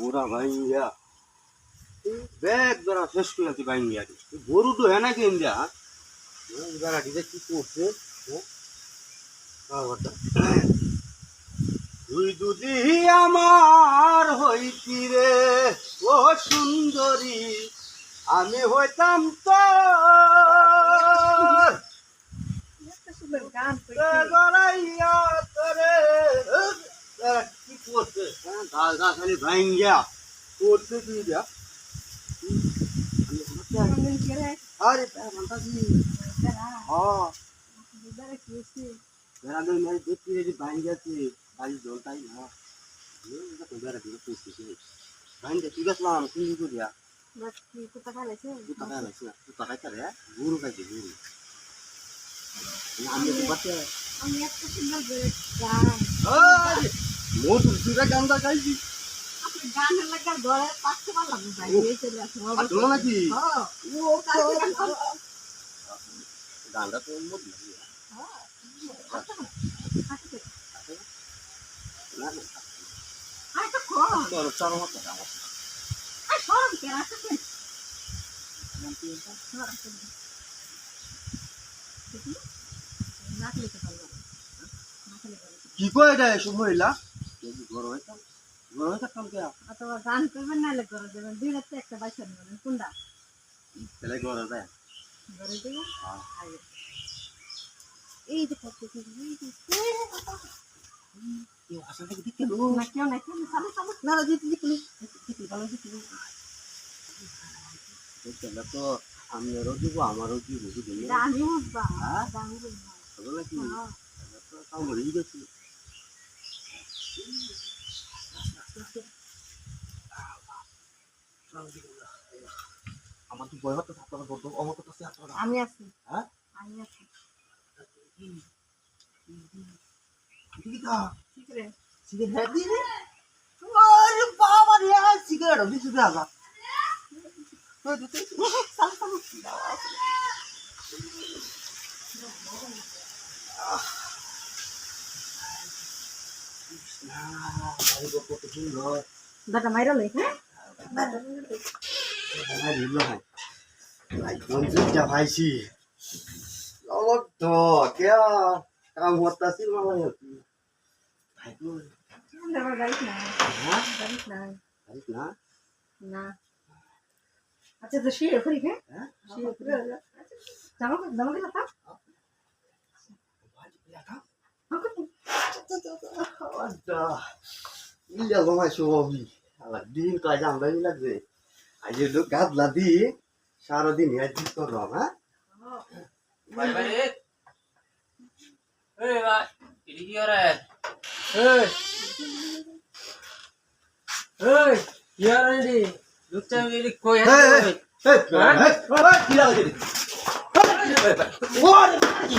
গোড়া ভাইয়া ব্যাগ বেড়া শেষ করে আছি ভাইয়া গরু তো হ্যাঁ নাকি ইন্ডিয়া বেড়াটিতে কি করছে তুই যদি আমার হইতি রে ও সুন্দরী আমি হইতাম তো কি করছে খালি ভাইয়া করছে কি যা আরে হ্যাঁ বেড়াদের মেয়ে দেখতে যদি বাইন যাচ্ছে বাড়ির জলটাই না বেড়া দিয়ে করছে বাইন যা ঠিক আসলাম কিন্তু করিয়া গরু খাইছে গরু আমি তো বাচ্চা মোটর দুটা গান্দা খাইছি নাকি গানটা তো কি কয় এটা এসব মহিলা ঘর হইতাম ঘর হইতাম কে অথবা গান করবেন না হলে ঘরে দেবেন দুই রাতে একটা বাইসা নেবেন কোনটা তাহলে ঘর যায় ঘরে দেবেন এই যে কত কি কেউ আসা থেকে দেখতে না কেউ না কেউ সামনে সামনে না দিতে দিতে ভালো দিতে দেখলে তো আমি আরও দিব আমারও দিব বুঝলি গানি উঠবা গানি উঠবা বলে কি কাম হয়ে গেছে আমার তো ভয় হতো আপনারা বলতো আমার তো আছে আপনারা আমি আছি হ্যাঁ আমি আছি কিটা ঠিক রে সিগারেট দিবি আরে বাবা রে সিগারেট দিছি দাদা ওই দিতে সাল সাল দাদা মাইরা লই হ্যাঁ ভাইছি তো কে কাম হতাছি না আচ্ছা তো শুয়ে করি হ্যাঁ শুয়ে করি জামা জামা দিলা দিন কাজ আমদানি লাগবে আজ লোক গাদলা দি সারাদিন হেঁটে করলাম হ্যাঁ ভাই ভাই এই ভাই এদিকে কি করে এই এই কি আর রে লুকটা মেরে কই আছে কি লাগে ওরে কি